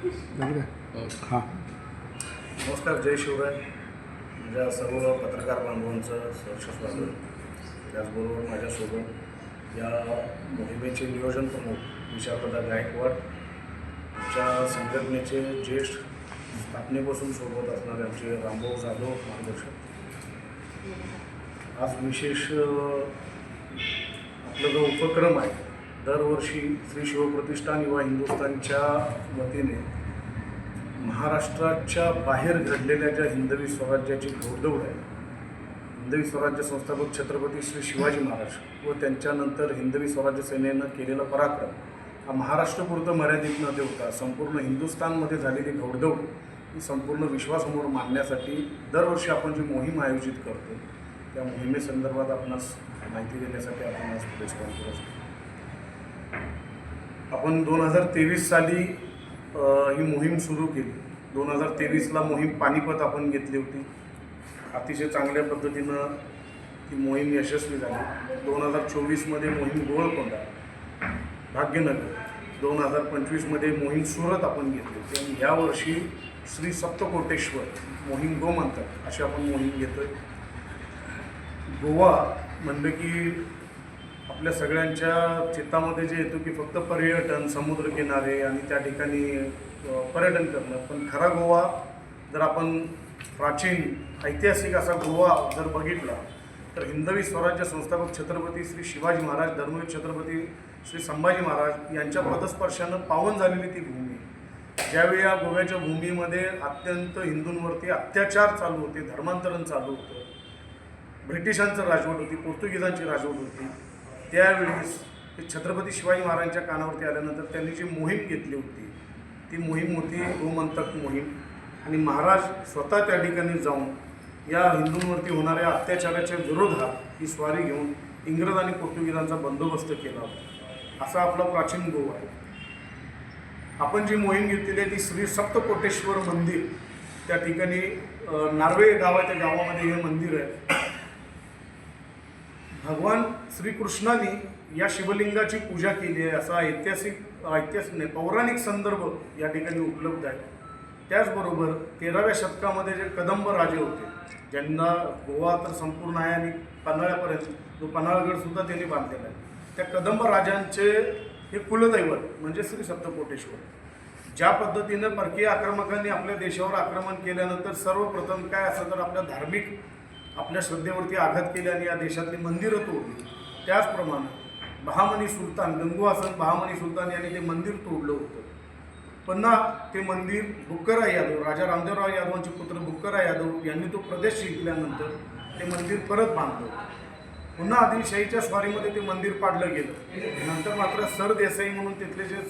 हां नमस्कार, जय शिवराय. माझ्या सर्व पत्रकार बांधवांचं सहर्ष स्वागत. त्याचबरोबर माझ्यासोबत या मोहिमेचे नियोजन प्रमुख विशाखदा गायकवाड, आमच्या संघटनेचे ज्येष्ठ स्थापनेपासून सोबत असणारे आमचे रामभाऊ जाधव मार्गदर्शक. आज विशेष आपला जो उपक्रम आहे, दरवर्षी श्री शिवप्रतिष्ठान युवा हिंदुस्थानच्या वतीने महाराष्ट्राच्या बाहेर घडलेल्या ज्या हिंदवी स्वराज्याची घोडदौड आहे, हिंदवी स्वराज्य संस्थापक छत्रपती श्री शिवाजी महाराज व त्यांच्यानंतर हिंदवी स्वराज्य सेनेनं केलेला पराक्रम हा महाराष्ट्रपुरतं मर्यादित न ठेवता संपूर्ण हिंदुस्थानमध्ये झालेली घोडदौड ही संपूर्ण विश्वासमोर मांडण्यासाठी दरवर्षी आपण जी मोहीम आयोजित करतो, त्या मोहिमेसंदर्भात आपणास माहिती देण्यासाठी आपण आज प्रेस कॉन्फरन्स आपण 2023 साली ही मोहीम सुरू केली. 2023ला मोहीम पानिपत आपण घेतली होती. अतिशय चांगल्या पद्धतीनं ती मोहीम यशस्वी झाली. 2024मध्ये मोहीम गोवळकोंडा, भाग्यनगर, 2025मध्ये मोहीम सुरत आपण घेतली होती आणि यावर्षी श्री सप्तकोटेश्वर मोहीम गोमंतक अशी आपण मोहीम घेतोय. गोवा म्हणलं की आपल्या सगळ्यांच्या चित्तामध्ये जे येतो की फक्त पर्यटन, समुद्रकिनारे आणि त्या ठिकाणी पर्यटन करणं, पण खरा गोवा जर आपण प्राचीन ऐतिहासिक असा गोवा जर बघितला तर हिंदवी स्वराज्य संस्थापक छत्रपती श्री शिवाजी महाराज, धर्मवीर छत्रपती श्री संभाजी महाराज यांच्या पदस्पर्शानं पावन झालेली ती भूमी. ज्यावेळी या गोव्याच्या भूमीमध्ये अत्यंत हिंदूंवरती अत्याचार चालू होते, धर्मांतरण चालू होतं, ब्रिटिशांचं राजवट होती, पोर्तुगीजांची राजवट होती, त्यावेळेस छत्रपती शिवाजी महाराजांच्या कानावरती आल्यानंतर त्यांनी जी मोहीम घेतली होती ती मोहीम होती गोमंतक मोहीम. आणि महाराज स्वतः त्या ठिकाणी जाऊन या हिंदूंवरती होणाऱ्या अत्याचाराच्या विरोधात ही स्वारी घेऊन इंग्रज आणि पोर्तुगीजांचा बंदोबस्त केला होता. असा आपला प्राचीन गोवा आहे. आपण जी मोहीम घेतलेली आहे ती श्री सप्तकोटेश्वर मंदिर, त्या ठिकाणी नार्वे गाव आहे, त्या गावामध्ये हे मंदिर आहे. भगवान श्रीकृष्णाने या शिवलिंगाची पूजा केली आहे असा ऐतिहासिक नाही पौराणिक संदर्भ या ठिकाणी उपलब्ध आहे. त्याचबरोबर 13व्या शतकामध्ये जे कदंब राजे होते, ज्यांना गोवा तर संपूर्ण आहे आणि पन्हाळ्यापर्यंत जो पन्हाळगडसुद्धा त्यांनी बांधलेला आहे, त्या कदंब राजांचे हे कुलदैवत म्हणजे श्री सप्तकोटेश्वर. ज्या पद्धतीनं परकीय आक्रमकांनी आपल्या देशावर आक्रमण केल्यानंतर सर्वप्रथम काय असं तर आपल्या श्रद्धेवरती आघात केल्याने या देशातली मंदिरं तोडली, त्याचप्रमाणे बहामनी सुलतान, गंगूहासन बहामनी सुलतान यांनी ते मंदिर तोडलं होतं. पुन्हा ते मंदिर बुक्कराय यादव, राजा रामदेवराव यादवांचे पुत्र बुक्कराय यादव यांनी तो प्रदेश जिंकल्यानंतर ते मंदिर परत बांधलं. पुन्हा आदिलशाहीच्या स्वारीमध्ये ते मंदिर पाडलं गेलं. नंतर मात्र सर देसाई म्हणून तिथले जे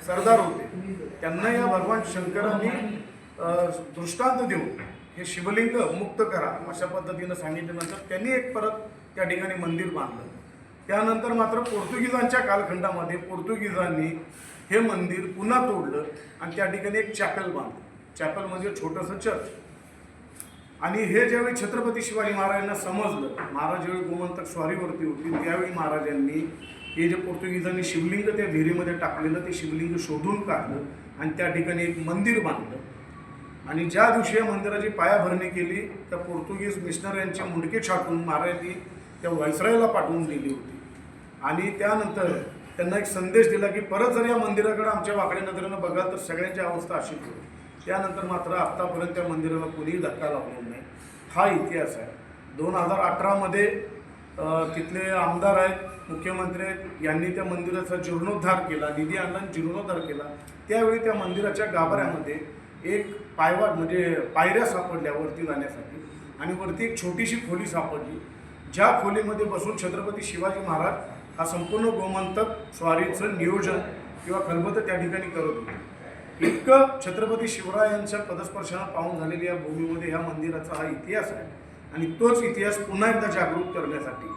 सरदार होते त्यांना या भगवान शंकरांनी दृष्टांत देऊन हे शिवलिंग मुक्त करा अशा पद्धतीनं सांगितल्यानंतर त्यांनी एक परत त्या ठिकाणी मंदिर बांधलं. त्यानंतर मात्र पोर्तुगीजांच्या कालखंडामध्ये पोर्तुगीजांनी हे मंदिर पुन्हा तोडलं आणि त्या ठिकाणी एक चॅपल बांधलं. चॅपल म्हणजे छोटंसं चर्च. आणि हे ज्यावेळी छत्रपती शिवाजी महाराजांना समजलं, महाराज ज्यावेळी गोमंतक स्वारीवरती होती, त्यावेळी महाराजांनी हे जे पोर्तुगीजांनी शिवलिंग त्या विहिरीमध्ये टाकलेलं ते शिवलिंग शोधून काढलं आणि त्या ठिकाणी एक मंदिर बांधलं. आणि ज्या दिवशी या मंदिराची पायाभरणी केली त्या पोर्तुगीज मिशनऱ्यांचे मुंडके छाटून महाराजांनी त्या व्हायसरायला पाठवून दिली होती. आणि त्यानंतर त्यांना एक संदेश दिला की परत जर या मंदिराकडे आमच्या वाकड्या नजरेनं बघाल तर सगळ्यांची अवस्था अशीच होईल. त्यानंतर मात्र आत्तापर्यंत त्या मंदिराला कोणीही धक्का लावलेला नाही. हा इतिहास आहे. 2018मध्ये तिथले आमदार आहेत, मुख्यमंत्री आहेत, यांनी त्या मंदिराचा जीर्णोद्धार केला, निधी आणला आणि जीर्णोद्धार केला. त्यावेळी त्या मंदिराच्या गाभाऱ्यामध्ये एक पायवाट म्हणजे पायऱ्या सापडल्या वरती जाण्यासाठी आणि वरती एक छोटीशी खोली सापडली, ज्या खोलीमध्ये बसून छत्रपती शिवाजी महाराज हा संपूर्ण गोमंतक स्वारीचं नियोजन किंवा खलबतं त्या ठिकाणी करत होते. इतकं छत्रपती शिवरायांच्या पदस्पर्शानं पावन झालेली या भूमीमध्ये ह्या मंदिराचा हा इतिहास आहे. आणि तोच इतिहास पुन्हा एकदा जागृत करण्यासाठी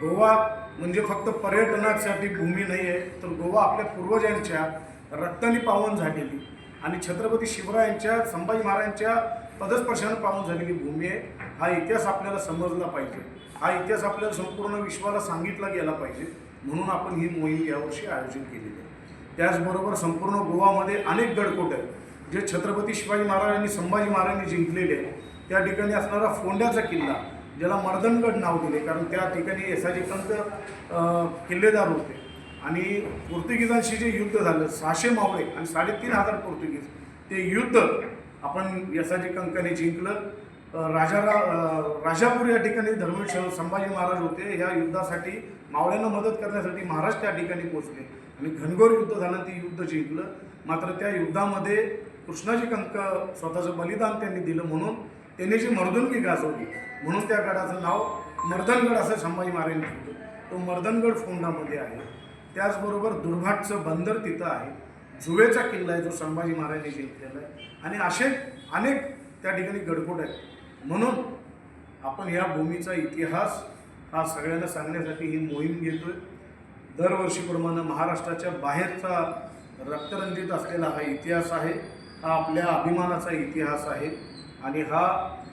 गोवा म्हणजे फक्त पर्यटनासाठी भूमी नाही आहे, तर गोवा आपल्या पूर्वजांच्या रक्ताने पावन झालेली आणि छत्रपती शिवरायांच्या, संभाजी महाराजांच्या पदस्पर्शानं पावन झालेली भूमी आहे. हा इतिहास आपल्याला समजला पाहिजे, हा इतिहास आपल्याला संपूर्ण विश्वाला सांगितला गेला पाहिजे, म्हणून आपण ही मोहीम यावर्षी आयोजित केलेली आहे. त्याचबरोबर संपूर्ण गोवामध्ये अनेक गडकोट आहेत जे छत्रपती शिवाजी महाराज आणि संभाजी महाराजांनी जिंकलेले आहेत. त्या ठिकाणी असणारा फोंड्याचा किल्ला, ज्याला मर्दनगड नाव दिले, कारण त्या ठिकाणी येसाजी कंक किल्लेदार होते आणि पोर्तुगीजांशी जे युद्ध झालं 600 मावळे आणि 3500 पोर्तुगीज, ते युद्ध आपण येसाजी कंकाने जिंकलं. राजापूर या ठिकाणी धर्मवीर संभाजी महाराज होते. या युद्धासाठी मावळ्यांना मदत करण्यासाठी महाराज त्या ठिकाणी पोहोचले आणि घनघोर युद्ध झालं, ते युद्ध जिंकलं. मात्र त्या युद्धामध्ये कृष्णाजी कंक स्वतःचं बलिदान त्यांनी दिलं, म्हणून त्यांनी जी मर्दुंगी गाजवली, म्हणून त्या गडाचं नाव मर्दनगड असं संभाजी महाराजांनी ठेवलं. तो मर्दनगड फोंडामध्ये आहे. त्याचबरोबर दुर्भाटचं बंदर तिथं आहे. जुवेचा किल्ला आहे जो संभाजी महाराजांनी जिंकलेला आहे आणि असे अनेक त्या ठिकाणी गडकोट आहेत. म्हणून आपण या भूमीचा इतिहास हा सगळ्यांना सांगण्यासाठी ही मोहीम घेतोय. दरवर्षीप्रमाणे महाराष्ट्राच्या बाहेरचा रक्तरंजित असलेला हा इतिहास आहे. हा आपल्या अभिमानाचा इतिहास आहे आणि हा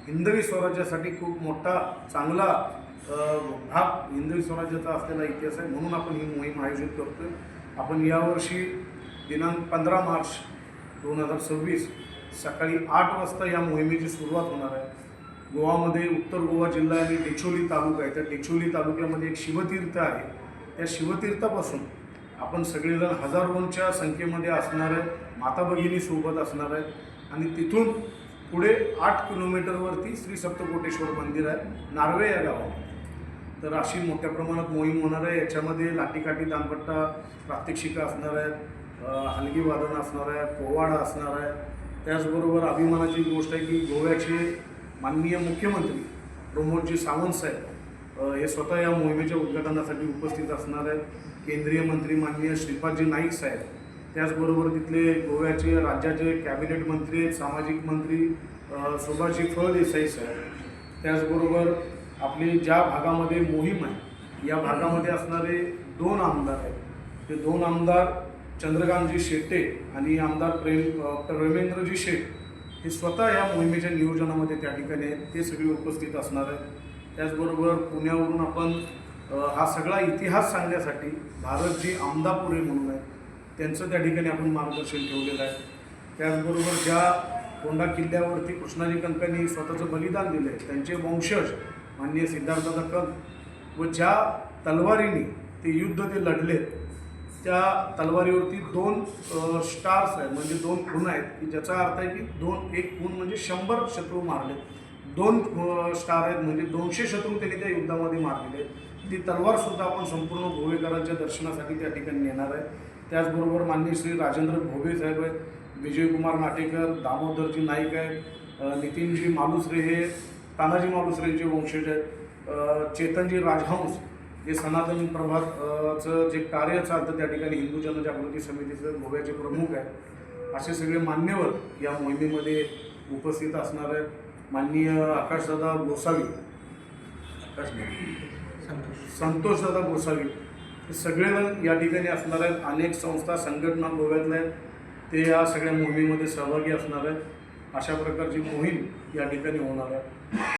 हिंदवी स्वराज्यासाठी खूप मोठा चांगला भाग हिंदवी स्वराज्याचा असलेला इतिहास आहे. म्हणून आपण ही मोहीम आयोजित करतोय. आपण यावर्षी दिनांक 15 मार्च 2026 सकाळी 8 वाजता या मोहिमेची सुरुवात होणार आहे. गोवामध्ये उत्तर गोवा जिल्हा आणि डेचोली तालुका आहे. त्या डेचोली तालुक्यामध्ये एक शिवतीर्थ आहे. त्या शिवतीर्थापासून आपण सगळेजण हजारोंच्या संख्येमध्ये असणार आहेत. माता भगिनी सोबत असणार आहेत आणि तिथून पुढे 8 किलोमीटरवरती श्री सप्तकोटेश्वर मंदिर आहे नार्वे या गावामध्ये. तर अशी मोठ्या प्रमाणात मोहीम होणार आहे. याच्यामध्ये लाठीकाठी दानपट्टा प्रात्यक्षिका असणार आहेत, हलगी वादन असणार आहे, पोवाडा असणार आहे. त्याचबरोबर अभिमानाची गोष्ट आहे की गोव्याचे माननीय मुख्यमंत्री प्रमोदजी सावंत साहेब हे स्वतः या मोहिमेच्या उद्घाटनासाठी उपस्थित असणार आहेत. केंद्रीय मंत्री माननीय श्रीपादजी नाईक साहेब, त्याचबरोबर तिथले गोव्याचे राज्याचे कॅबिनेट मंत्री सामाजिक मंत्री सुभाषजी फळदेसाई साहेब, त्याचबरोबर आपली ज्या भागामध्ये मोहीम आहे या भागामध्ये असणारे 2 आमदार आहेत. ते 2 आमदार चंद्रकांतजी शेट्टे आणि आमदार रमेंद्रजी शेट हे स्वतः या मोहिमेच्या नियोजनामध्ये त्या ठिकाणी आहेत. ते सगळे उपस्थित असणार आहेत. त्याचबरोबर पुण्यावरून आपण हा सगळा इतिहास सांगण्यासाठी भारतजी आमदापुरे म्हणून आहे, त्यांचं त्या ठिकाणी आपण मार्गदर्शन ठेवलेलं आहे. त्याचबरोबर ज्या फोंडा किल्ल्यावरती कृष्णाजी कंकांनी स्वतःचं बलिदान दिलं आहे त्यांचे वंशज माननीय सिद्धार्थदादा कंक व ज्या तलवारीने ते युद्ध ते लढले त्या तलवारीवरती 2 स्टार्स आहेत, म्हणजे 2 खूण आहेत की ज्याचा अर्थ आहे की एक खूण म्हणजे 100 शत्रू मारले, 2 स्टार आहेत म्हणजे 200 शत्रू त्यांनी त्या युद्धामध्ये मारलेले. ती तलवारसुद्धा आपण संपूर्ण भोवेकरांच्या दर्शनासाठी त्या ठिकाणी नेणार आहे. त्याचबरोबर माननीय श्री राजेंद्र भोवे साहेब आहेत, विजयकुमार नाटेकर, दामोदरजी नाईक आहेत, नितीनजी मालुसरे हे तानाजी मालुसरेंचे वंशज आहेत, चेतनजी राजहंस जे सनातन प्रभातचं जे कार्य चालतं त्या ठिकाणी हिंदू जनजागृती समितीचे गोव्याचे प्रमुख आहेत. असे सगळे मान्यवर या मोहिमेमध्ये उपस्थित असणार आहेत. माननीय आकाशदादा गोसावी, संतोषदादा गोसावी हे सगळेजण या ठिकाणी असणार आहेत. अनेक संस्था संघटना गोव्यातल्या आहेत, ते या सगळ्या मोहिमेमध्ये सहभागी असणार आहेत. अशा प्रकारची मोहीम या ठिकाणी होणार आहे.